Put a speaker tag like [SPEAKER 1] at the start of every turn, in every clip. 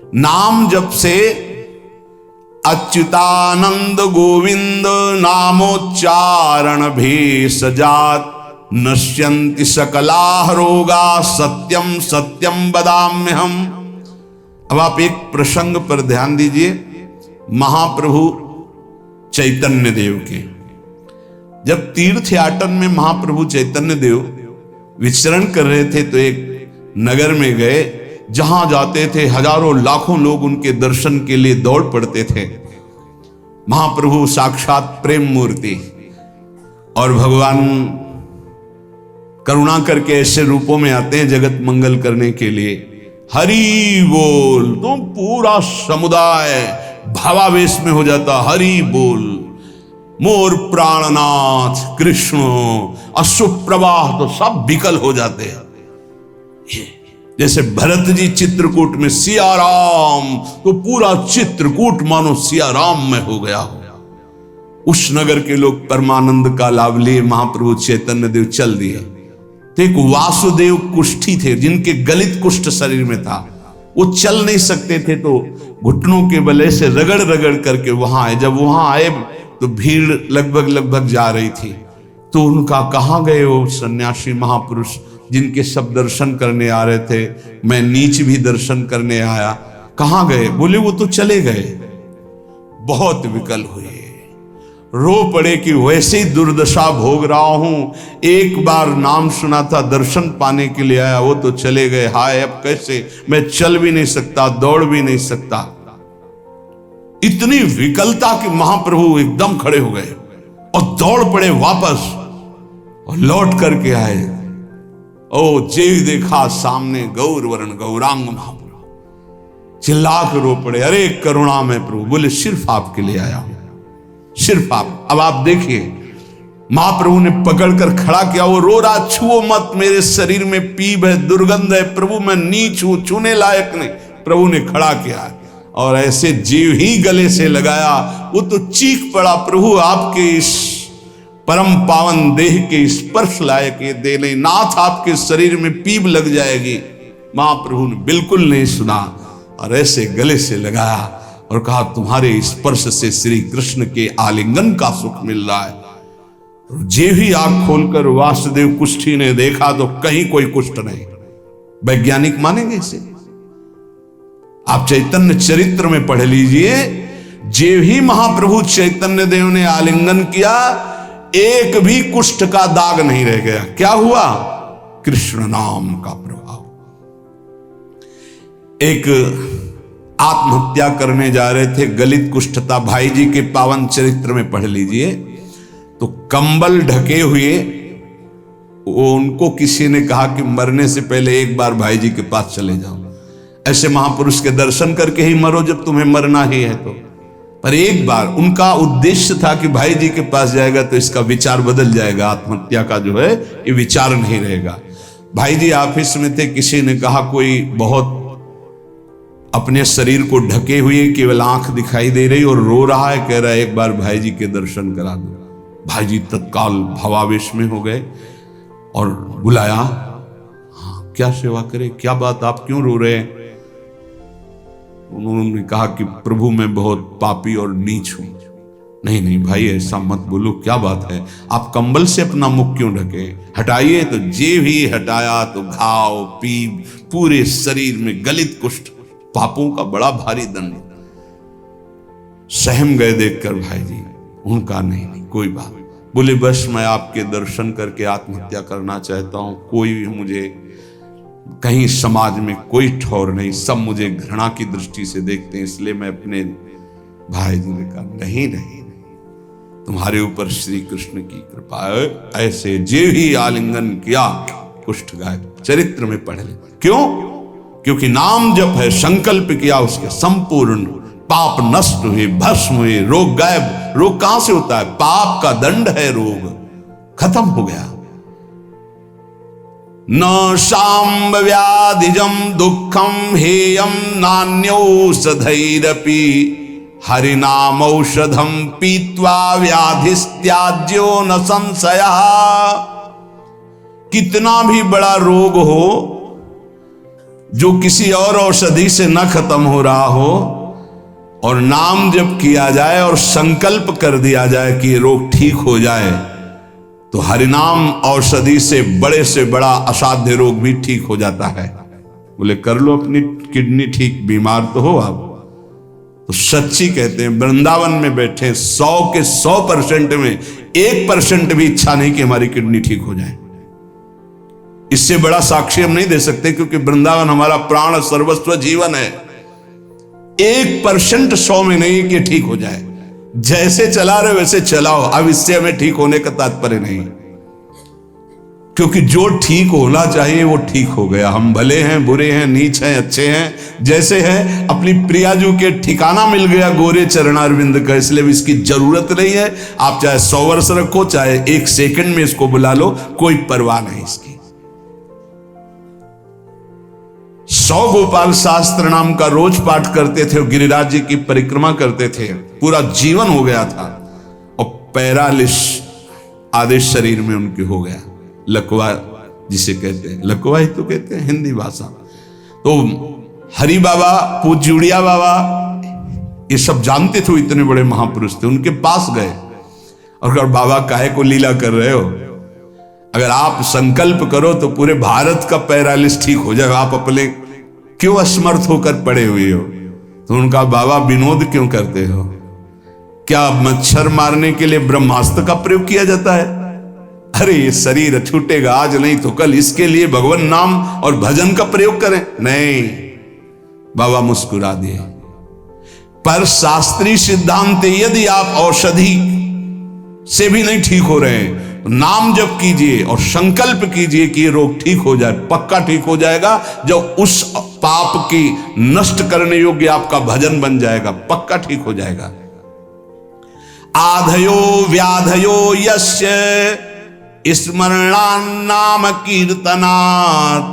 [SPEAKER 1] नाम जप से अच्युतानंद गोविंद नामोच्चारण भेषजात नश्यन्ति सकला रोगा सत्यम सत्यम वदाम्यहम्। अब आप एक प्रसंग पर ध्यान दीजिए, महाप्रभु चैतन्य देव के जब तीर्थयाटन में महाप्रभु चैतन्य देव विचरण कर रहे थे तो एक नगर में गए जहां जाते थे हजारों लाखों लोग उनके दर्शन के लिए दौड़ पड़ते थे। महाप्रभु साक्षात प्रेम मूर्ति और भगवान करुणा करके ऐसे रूपों में आते हैं जगत मंगल करने के लिए। हरि बोल तो पूरा समुदाय भावावेश में हो जाता, हरि बोल मोर प्राणनाथ कृष्ण, अश्रुप्रवाह तो सब विकल हो जाते हैं। जैसे भरत जी चित्रकूट में सिया राम, तो पूरा चित्रकूट मानो सिया राम में हो गया हो। उस नगर के लोग परमानंद का लाभ लिए महाप्रभु चैतन्य देव चल दिए। तो एक वासुदेव कुष्ठी थे जिनके गलित कुष्ठ शरीर में था, वो चल नहीं सकते थे, तो घुटनों के बले से रगड़ रगड़ करके वहां आए। जब वहां आए तो भीड़ लगभग जा रही थी, तो उनका कहाँ गए वो सन्यासी महापुरुष जिनके सब दर्शन करने आ रहे थे, मैं नीच भी दर्शन करने आया, कहाँ गए? बोले वो तो चले गए। बहुत विकल हुए, रो पड़े कि वैसे ही दुर्दशा भोग रहा हूं, एक बार नाम सुना था, दर्शन पाने के लिए आया, वो तो चले गए। हाय अब कैसे, मैं चल भी नहीं सकता, दौड़ भी नहीं सकता। इतनी विकलता कि महाप्रभु एकदम खड़े हो गए और दौड़ पड़े वापस और लौट करके आए। ओ जेव देखा सामने गौर वर्ण गौरांग महाप्रभु, चिल्ला कर रो पड़े, अरे करुणा में प्रभु। बोले सिर्फ आपके लिए आया हूं, सिर्फ आप। अब आप देखिए महाप्रभु ने पकड़कर खड़ा किया, वो रो रहा, छुओ मत, मेरे शरीर में पीप है, दुर्गंध है प्रभु, मैं नीच हूं, छूने लायक नहीं। प्रभु ने खड़ा किया और ऐसे जीव ही गले से लगाया, वो तो चीख पड़ा, प्रभु आपके इस परम पावन देह के स्पर्श लायक ये दे नहीं, नाथ आपके शरीर में पीप लग जाएगी। महाप्रभु ने बिल्कुल नहीं सुना और ऐसे गले से लगाया और कहा, तुम्हारे स्पर्श से श्री कृष्ण के आलिंगन का सुख मिल रहा है। जे ही आंख खोलकर वासुदेव कुष्ठी ने देखा तो कहीं कोई कुष्ठ नहीं। वैज्ञानिक मानेंगे इसे? आप चैतन्य चरित्र में पढ़ लीजिए, जे ही महाप्रभु चैतन्य देव ने आलिंगन किया, एक भी कुष्ठ का दाग नहीं रह गया। क्या हुआ? कृष्ण नाम का प्रभाव। एक आत्महत्या करने जा रहे थे, गलित कुष्ठ था, भाई जी के पावन चरित्र में पढ़ लीजिए। तो कंबल ढके हुए वो उनको किसी ने कहा कि मरने से पहले एक बार भाई जी के पास चले जाओ, ऐसे महापुरुष के दर्शन करके ही मरो जब तुम्हें मरना ही है तो। पर एक बार उनका उद्देश्य था कि भाई जी के पास जाएगा तो इसका विचार बदल जाएगा, आत्महत्या का जो है ये विचार नहीं रहेगा। भाई जी ऑफिस में थे, किसी ने कहा कोई बहुत अपने शरीर को ढके हुए केवल आंख दिखाई दे रही और रो रहा है, कह रहा है एक बार भाई जी के दर्शन करा दो। भाई जी तत्काल भावावेश में हो गए और बुलाया, हाँ क्या सेवा करे, क्या बात, आप क्यों रो रहे हैं? उन्होंने कहा कि प्रभु मैं बहुत पापी और नीच हूं। नहीं नहीं भाई ऐसा मत बोलो, क्या बात है, आप कंबल से अपना मुख क्यों ढके? हटाइए। तो जे भी हटाया तो घाव पीप पूरे शरीर में, गलित कुष्ठ, पापों का बड़ा भारी दंड। सहम गए देखकर भाई जी। उनका नहीं नहीं कोई बात। बोले बस मैं आपके दर्शन करके आत्महत्या करना चाहता हूं, कोई भी मुझे कहीं समाज में कोई ठौर नहीं, सब मुझे घृणा की दृष्टि से देखते हैं, इसलिए मैं अपने भाई जी ने कहा नहीं नहीं, तुम्हारे ऊपर श्री कृष्ण की कृपा है। ऐसे जे ही आलिंगन किया कुष्ठ गायब। चरित्र में पढ़ ले। क्यों? क्योंकि नाम जप है, संकल्प किया, उसके संपूर्ण पाप नष्ट हुए, भस्म हुए, रोग गायब। रोग कहां से होता है? पाप का दंड है रोग, खत्म हो गया। न शाम्ब व्याधिजम दुखम हेयम नान्यौषधैरपि हरिनाम औषधम पीत्वा व्याधिस्त्याज्यो न संशयः। कितना भी बड़ा रोग हो, जो किसी और औषधि से न खत्म हो रहा हो, और नाम जब किया जाए और संकल्प कर दिया जाए कि ये रोग ठीक हो जाए, तो हरिनाम औषधि से बड़ा असाध्य रोग भी ठीक हो जाता है। बोले कर लो अपनी किडनी ठीक, बीमार तो हो आप। तो सच्ची कहते हैं, वृंदावन में बैठे 100 के 100% में 1% भी इच्छा नहीं कि हमारी किडनी ठीक हो जाए। इससे बड़ा साक्षी हम नहीं दे सकते, क्योंकि वृंदावन हमारा प्राण सर्वस्व जीवन है। 1% 100 में नहीं कि ठीक हो जाए। जैसे चला रहे वैसे चलाओ, अब इससे हमें ठीक होने का तात्पर्य नहीं, क्योंकि जो ठीक होना चाहिए वो ठीक हो गया। हम भले हैं, बुरे हैं, नीच हैं, अच्छे हैं, जैसे हैं, अपनी प्रियाजू के ठिकाना मिल गया गोरे चरणारविंद का, इसलिए इसकी जरूरत नहीं है। आप चाहे 100 वर्ष रखो, चाहे 1 सेकंड में इसको बुला लो, कोई परवाह नहीं इसकी। 100 गोपाल शास्त्र नाम का रोज पाठ करते थे, गिरिराज जी की परिक्रमा करते थे, पूरा जीवन हो गया था, और पैरालिस आदेश शरीर में उनके हो गया। लकवा जिसे कहते हैं, लकवा ही तो कहते हैं हिंदी भाषा। तो हरि बाबा, पूज्युड़िया बाबा, ये सब जानते थे, इतने बड़े महापुरुष थे। उनके पास गए और अगर बाबा काहे को लीला कर रहे हो, अगर आप संकल्प करो तो पूरे भारत का पैरालिस ठीक हो जाएगा, आप अपने क्यों असमर्थ होकर पड़े हुए हो? तो उनका बाबा विनोद क्यों करते हो? क्या मच्छर मारने के लिए ब्रह्मास्त्र का प्रयोग किया जाता है? अरे ये शरीर छूटेगा आज नहीं तो कल, इसके लिए भगवान नाम और भजन का प्रयोग करें? नहीं। बाबा मुस्कुरा दिए। पर शास्त्रीय सिद्धांत, यदि आप औषधि से भी नहीं ठीक हो रहे हैं, नाम जप कीजिए और संकल्प कीजिए कि ये रोग ठीक हो जाए। पक्का ठीक हो जाएगा, जब उस पाप की नष्ट करने योग्य आपका भजन बन जाएगा, पक्का ठीक हो जाएगा। आधयो व्याधयो यस्य स्मरणान्नाम कीर्तनात्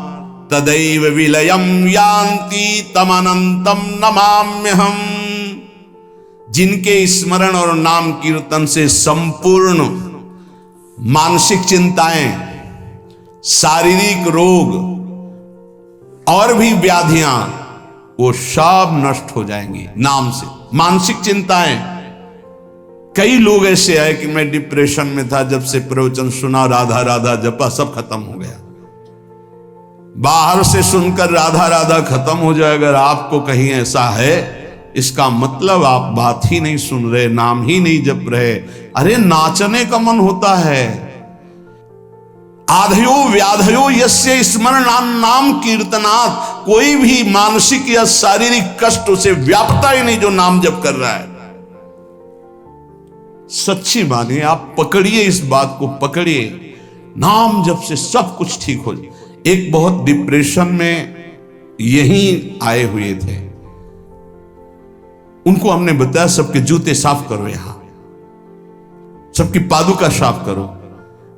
[SPEAKER 1] तदैव विलयम यान्ति तमनंतम नमाम्यहम्। जिनके स्मरण और नाम कीर्तन से संपूर्ण मानसिक चिंताएं, शारीरिक रोग और भी व्याधियां, वो सब नष्ट हो जाएंगी नाम से। मानसिक चिंताएं, कई लोग ऐसे आए कि मैं डिप्रेशन में था, जब से प्रवचन सुना, राधा राधा जपा, सब खत्म हो गया। बाहर से सुनकर राधा राधा खत्म हो जाए, अगर आपको कहीं ऐसा है, इसका मतलब आप बात ही नहीं सुन रहे, नाम ही नहीं जप रहे। अरे नाचने का मन होता है। आधयो व्याधयो यस्य स्मरणान्नाम कीर्तनात्, कोई भी मानसिक या शारीरिक कष्ट उसे व्यापता ही नहीं जो नाम जप कर रहा है। सच्ची मानिए, आप पकड़िए, इस बात को पकड़िए, नाम जप से सब कुछ ठीक हो जाए। एक बहुत डिप्रेशन में यहीं आए हुए थे, उनको हमने बताया सबके जूते साफ करो, यहां सबकी पादुका साफ करो,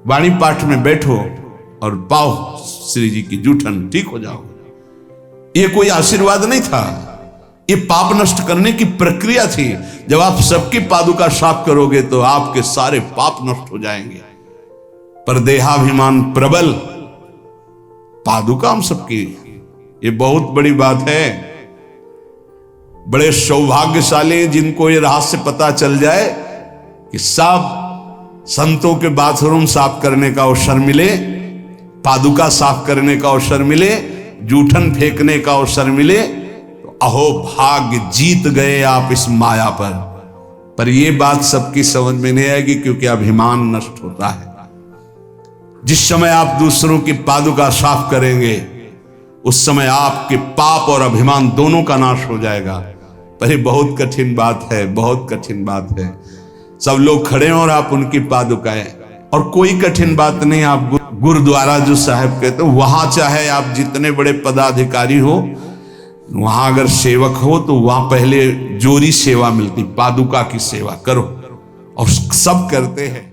[SPEAKER 1] वाणी पाठ में बैठो और पाओ श्री जी की जूठन, ठीक हो जाओ। ये कोई आशीर्वाद नहीं था, ये पाप नष्ट करने की प्रक्रिया थी। जब आप सबकी पादुका साफ करोगे तो आपके सारे पाप नष्ट हो जाएंगे। पर देहाभिमान प्रबल, पादुका हम सबकी, ये बहुत बड़ी बात है। बड़े सौभाग्यशाली जिनको ये रहस्य पता चल जाए कि सब संतों के बाथरूम साफ करने का अवसर मिले, पादुका साफ करने का अवसर मिले, जूठन फेंकने का अवसर मिले, अहो भाग्य, जीत गए आप इस माया पर यह बात सबकी समझ में नहीं आएगी, क्योंकि अभिमान नष्ट होता है। जिस समय आप दूसरों की पादुका साफ करेंगे, उस समय आपके पाप और अभिमान दोनों का नाश हो जाएगा। पर ये बहुत कठिन बात है, बहुत कठिन बात है। सब लोग खड़े हैं और आप उनकी पादुकाएं, और कोई कठिन बात नहीं। आप गुरुद्वारा जो साहब कहते हो, वहां चाहे आप जितने बड़े पदाधिकारी हो, वहां अगर सेवक हो तो वहां पहले जोरी सेवा मिलती, पादुका की सेवा करो, और सब करते हैं।